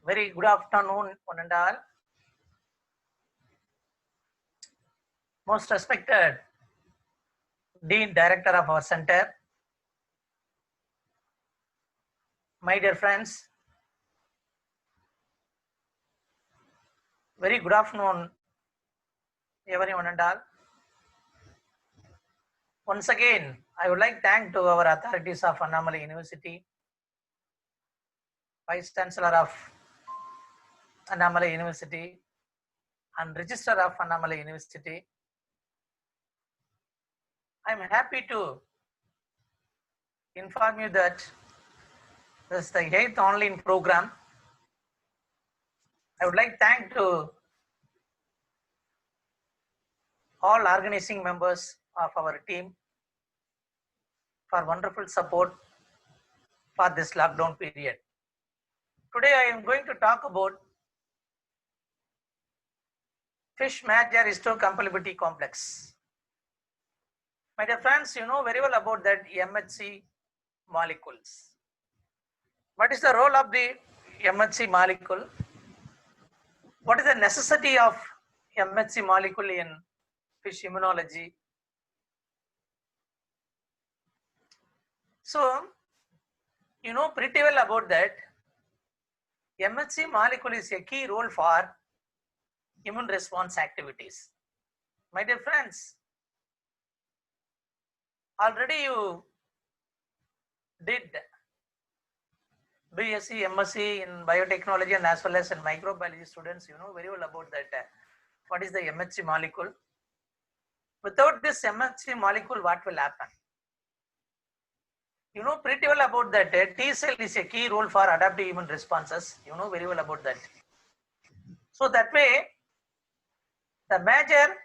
Very good afternoon, one and all. Most respected Dean Director of our center, my dear friends, very good afternoon, everyone and all. Once again, I would like to thank to our authorities of Annamalai University, Vice Chancellor of Annamalai University, and Registrar of Annamalai University. I am happy to inform you that this is the 8th online program. I would like to thank to all organizing members of our team for wonderful support for this lockdown period. Today I am going to talk about fish major histocompatibility complex. My dear friends, you know very well about that MHC molecules. What is the role of the MHC molecule? What is the necessity of MHC molecule in fish immunology? So, you know pretty well about that. MHC molecule is a key role for immune response activities. My dear friends, already you did BSc, MSc in biotechnology and as well as in microbiology students, you know very well about that. What is the MHC molecule? Without this MHC molecule, what will happen? You know pretty well about that. T cell is a key role for adaptive immune responses. You know very well about that. So that way, the major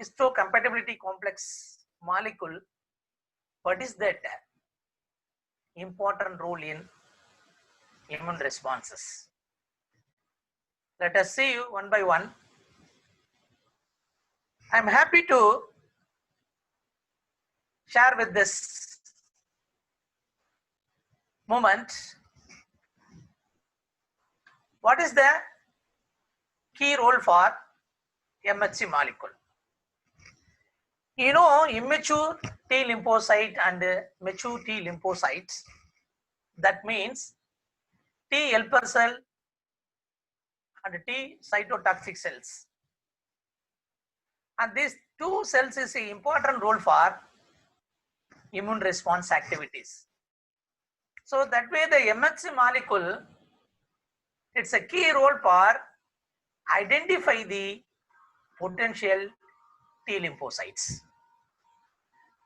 histocompatibility complex molecule, what is that? Important role in immune responses. Let us see you one by one. I am happy to share with this moment what is the key role for MHC molecule. You know, immature T lymphocyte and mature T lymphocytes, that means T helper cell and T cytotoxic cells. And these two cells is an important role for immune response activities. So that way the MHC molecule, it's a key role for identify the potential T lymphocytes.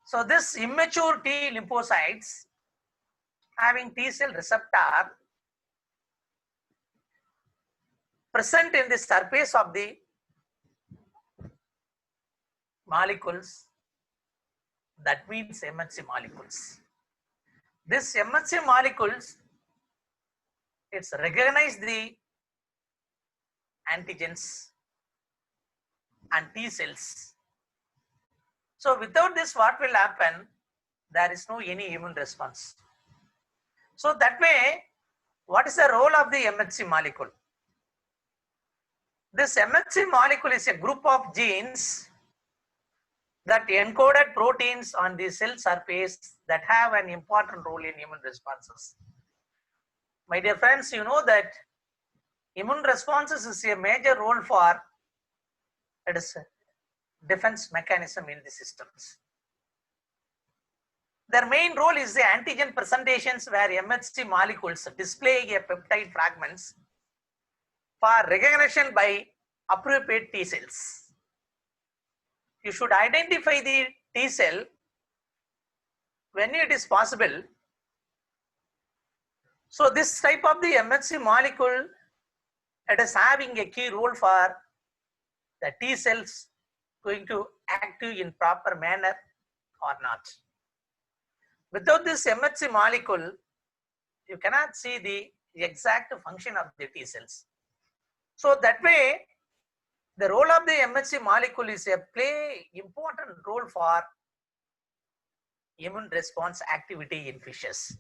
So this immature T lymphocytes having T cell receptor present in the surface of the molecules, that means MHC molecules. This MHC molecules, it's recognize the antigens and T cells. So without this, what will happen? There is no any immune response. So that way, what is the role of the MHC molecule? This MHC molecule is a group of genes that encoded proteins on the cell surface that have an important role in immune responses. My dear friends, you know that immune responses is a major role for it is defense mechanism in the systems. Their main role is the antigen presentations where MHC molecules display a peptide fragments for recognition by appropriate T cells. You should identify the T cell when it is possible. So this type of the MHC molecule, it is having a key role for the T cells going to active in proper manner or not. Without this MHC molecule, you cannot see the exact function of the T cells. So that way, the role of the MHC molecule is a play important role for immune response activity in fishes.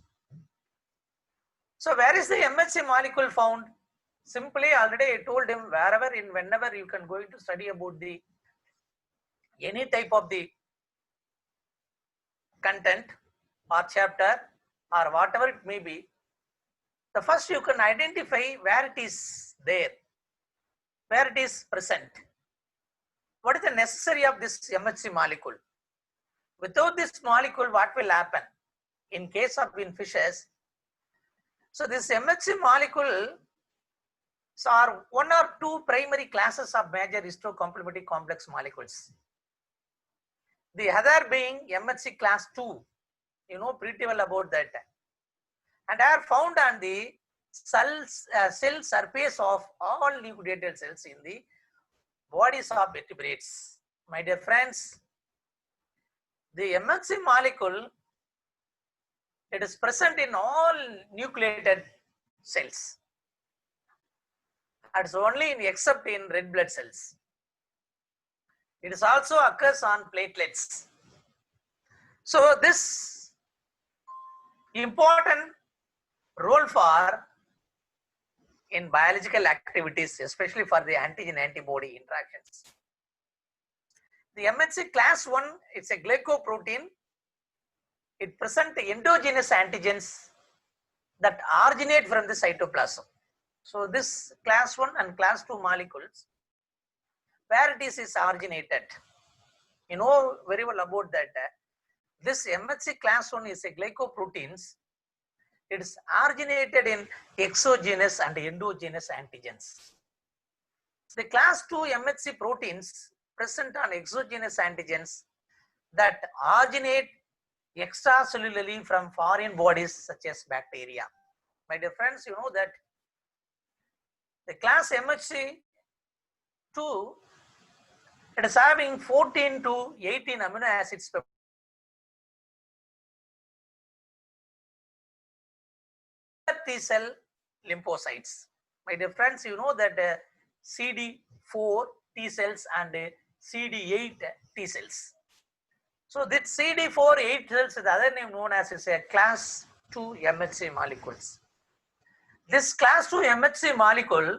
So where is the MHC molecule found? Simply already I told him wherever in whenever you can going to study about the any type of the content or chapter or whatever it may be, the first you can identify where it is there, where it is present. What is the necessary of this MHC molecule? Without this molecule, what will happen in case of in fishes? So this MHC molecule are one or two primary classes of major histocomplementary complex molecules. The other being MHC class 2, you know pretty well about that, and are found on the cell surface of all nucleated cells in the bodies of vertebrates. My dear friends, the MHC molecule, it is present in all nucleated cells. It's only in except in red blood cells. It is also occurs on platelets. So this important role for in biological activities, especially for the antigen antibody interactions. The MHC class 1, it's a glycoprotein. It presents endogenous antigens that originate from the cytoplasm. So this class 1 and class 2 molecules, where it is originated, you know very well about that. This MHC class 1 is a glycoproteins. It is originated in exogenous and endogenous antigens. The class 2 MHC proteins present on exogenous antigens that originate extracellularly from foreign bodies such as bacteria. My dear friends, you know that the class MHC 2, it is having 14 to 18 amino acids per T cell lymphocytes. My dear friends, you know that CD4 T cells and CD8 T cells. So this CD4 8 cells is the other name known as is a class 2 MHC molecules. This class 2 MHC molecule,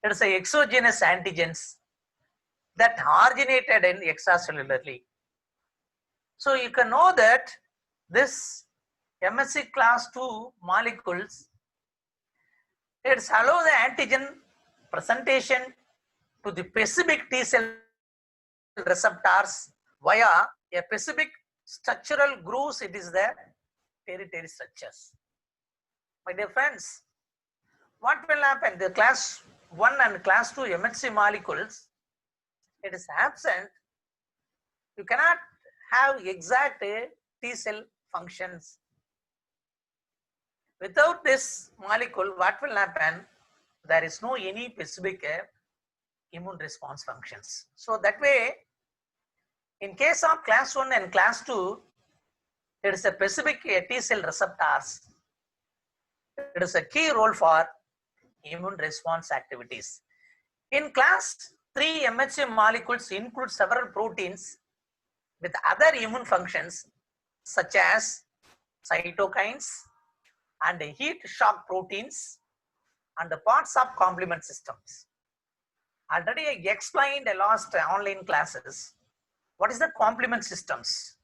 it is a exogenous antigens that originated in extracellularly. So you can know that this MHC class 2 molecules, it allows the antigen presentation to the specific T cell receptors via a specific structural grooves. It is the territory structures. My dear friends, what will happen? The class 1 and class 2 MHC molecules, it is absent. You cannot have exact T cell functions. Without this molecule, what will happen? There is no any specific immune response functions. So that way, in case of class 1 and class 2, it is a specific T cell receptors. It is a key role for immune response activities. In class 3, MHC molecules include several proteins with other immune functions such as cytokines and heat shock proteins and the parts of complement systems. Already I explained in last online classes what is the complement systems.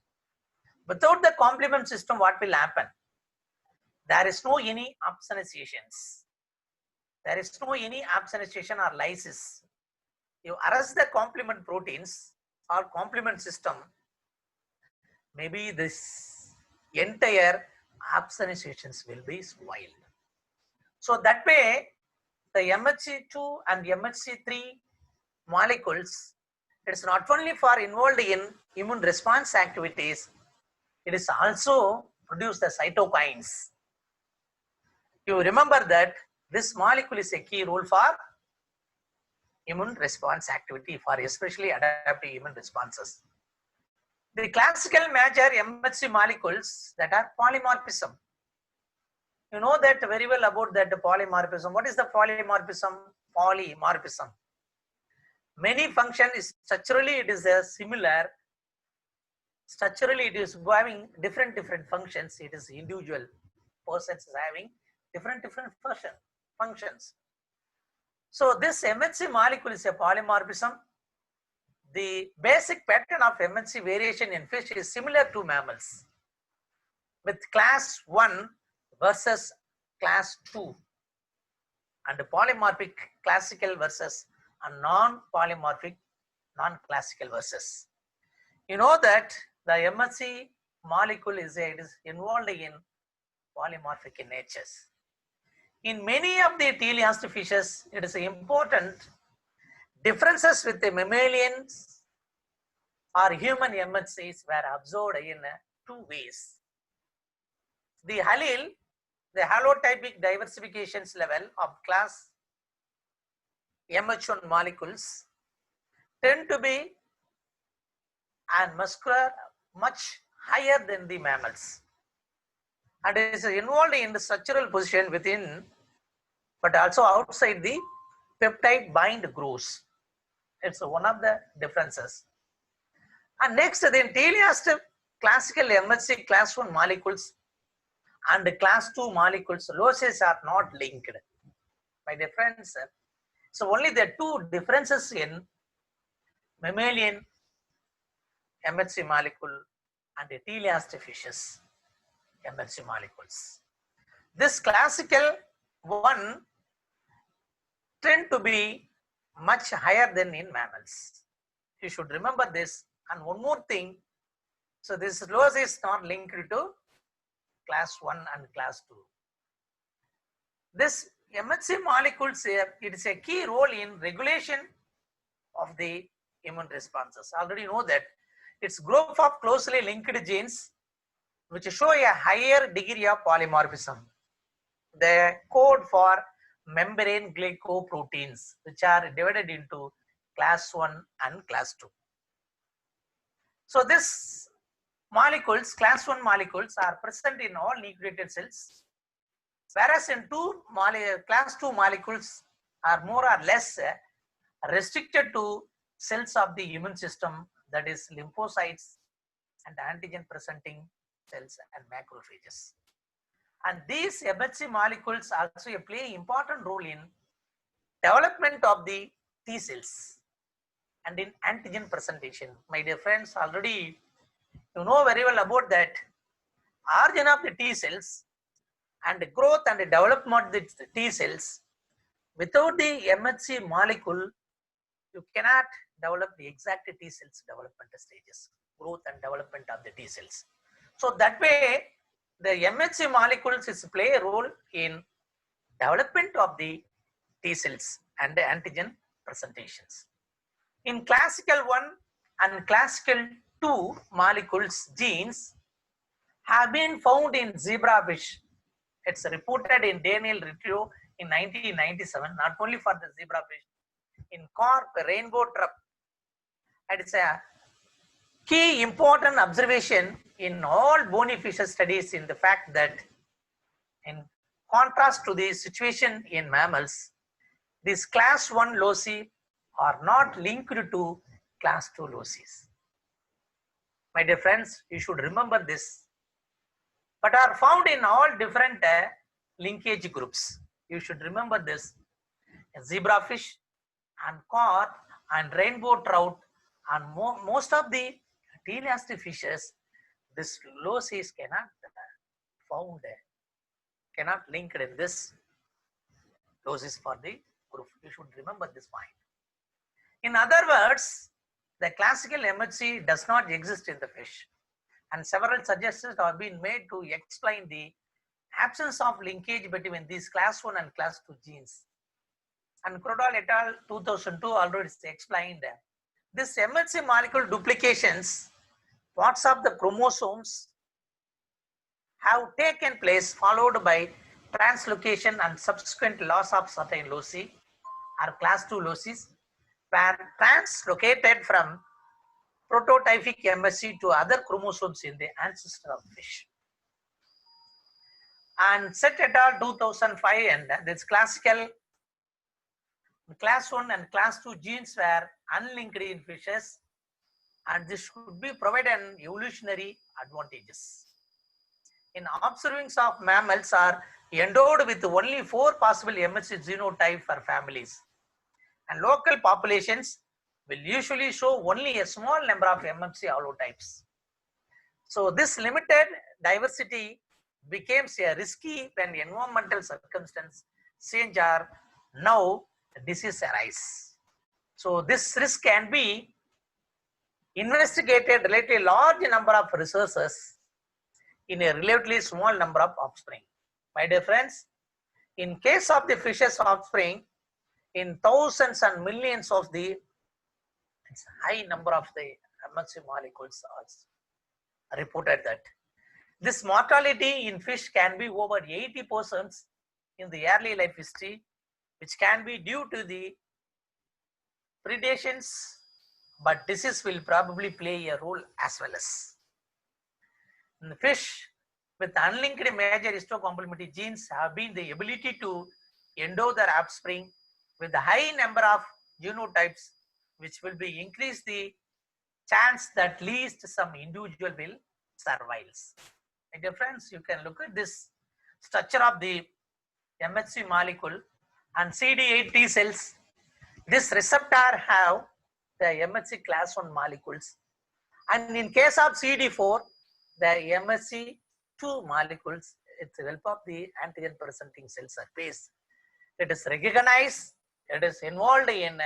Without the complement system, what will happen? There is no any opsonization. There is no any opsonization or lysis. You arrest the complement proteins or complement system, maybe this entire opsonizations will be spoiled. So that way, the MHC2 and MHC3 molecules, it is not only for involved in immune response activities, it is also produce the cytokines. You remember that this molecule is a key role for immune response activity, for especially adaptive immune responses. The classical major MHC molecules that are polymorphism. You know that very well about that polymorphism. What is the polymorphism? Polymorphism. Many function is structurally it is a similar. Structurally it is having different functions. It is individual persons having different functions. So this MHC molecule is a polymorphism. The basic pattern of MHC variation in fish is similar to mammals, with class 1 versus class 2 and polymorphic classical versus a non-polymorphic non-classical versus. You know that the MHC molecule is involved in polymorphic in nature. In many of the teleost fishes, it is important differences with the mammalians or human MHCs were observed in two ways. The allele, the halotypic diversifications level of class MH1 molecules tend to be and muscular much higher than the mammals, and it is involved in the structural position within but also outside the peptide bind grooves. It's one of the differences. And next, the teleost classical MHC class 1 molecules and class 2 molecules losses are not linked, my dear friends. So only the two differences in mammalian MHC molecule and the teleost fishes MHC molecules. This classical one tend to be much higher than in mammals. You should remember this. And one more thing, so this loss is not linked to class 1 and class 2. This MHC molecules here, it is a key role in regulation of the immune responses. Already know that it's group of closely linked genes which show a higher degree of polymorphism. They code for membrane glycoproteins which are divided into class 1 and class 2. So this molecules, class 1 molecules are present in all nucleated cells, whereas in class 2 molecules are more or less restricted to cells of the immune system, that is lymphocytes and antigen presenting cells and macrophages. And these MHC molecules also play important role in development of the T cells and in antigen presentation. My dear friends, already you know very well about that origin of the T cells and the growth and the development of the T cells. Without the MHC molecule, you cannot develop the exact T cells development stages, growth and development of the T cells. So that way, the MHC molecules play a role in development of the T cells and the antigen presentations. In classical 1 and classical 2 molecules, genes have been found in zebrafish. It's reported in Daniel Riccio in 1997, not only for the zebrafish, in carp, rainbow trout. And it's a key important observation in all bony fishes studies in the fact that in contrast to the situation in mammals, these class 1 loci are not linked to class 2 locis. My dear friends, you should remember this, but are found in all different linkage groups. You should remember this. Zebrafish and carp and rainbow trout and most of the teleost fishes, this locis cannot found, cannot linked in this locis for the group. You should remember this point. In other words, the classical MHC does not exist in the fish, and several suggestions have been made to explain the absence of linkage between these class 1 and class 2 genes. And Crodal et al. 2002 already explained this MHC molecule duplications, parts of the chromosomes have taken place followed by translocation and subsequent loss of certain loci or class 2 locis were translocated from prototypic MHC to other chromosomes in the ancestor of fish. And Set et al. 2005 and this classical class 1 and class 2 genes were unlinked in fishes, and this should be provided evolutionary advantages. In observings of mammals are endowed with only 4 possible MHC genotype for families. And local populations will usually show only a small number of MMC holotypes. So this limited diversity becomes a risky when environmental circumstances change or now disease arise. So this risk can be investigated relatively large number of resources in a relatively small number of offspring. My dear friends, in case of the fishes offspring, in thousands and millions of the high number of the MHC molecules are reported that this mortality in fish can be over 80% in the early life history, which can be due to the predations, but disease will probably play a role as well as. In the fish with unlinked major histocomplementary genes have been the ability to endow their offspring with a high number of genotypes, which will be increase the chance that at least some individual will survive. My dear friends, you can look at this structure of the MHC molecule and CD8 T cells. This receptor have the MHC class 1 molecules, and in case of CD4, the MHC2 molecules, it's the help of the antigen presenting cell surface. It is recognized, it is involved in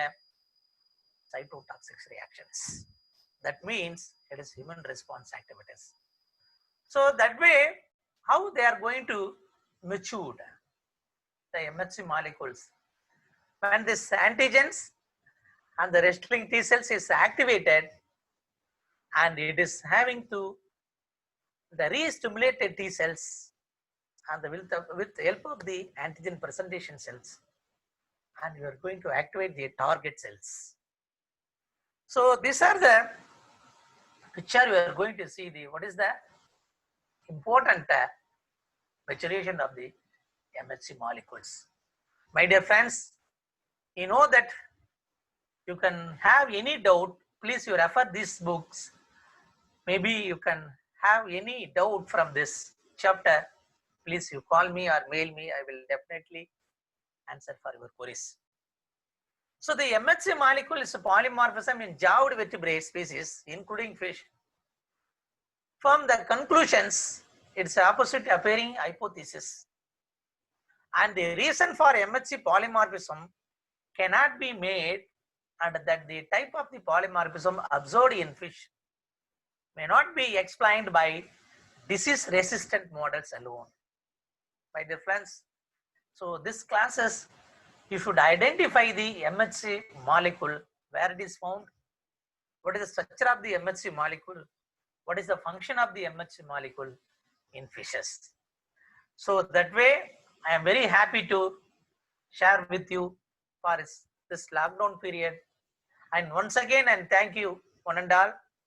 cytotoxic reactions. That means it is human response activities. So that way, how they are going to mature the MHC molecules? When this antigens and the wrestling T cells is activated, and it is having to the re-stimulated T cells and with the help of the antigen presentation cells, and you are going to activate the target cells. So these are the picture you are going to see the what is the important maturation of the MHC molecules. My dear friends, you know that you can have any doubt, please you refer these books. Maybe you can have any doubt from this chapter, please you call me or mail me, I will definitely answer for your queries. So the MHC molecule is a polymorphism in jawed vertebrate species, including fish. From the conclusions, it's opposite appearing hypothesis. And the reason for MHC polymorphism cannot be made, and that the type of the polymorphism observed in fish may not be explained by disease resistant models alone. My dear friends, so this classes you should identify the MHC molecule, where it is found, what is the structure of the MHC molecule, what is the function of the MHC molecule in fishes. So that way I am very happy to share with you for this lockdown period. And once again, and thank you one and all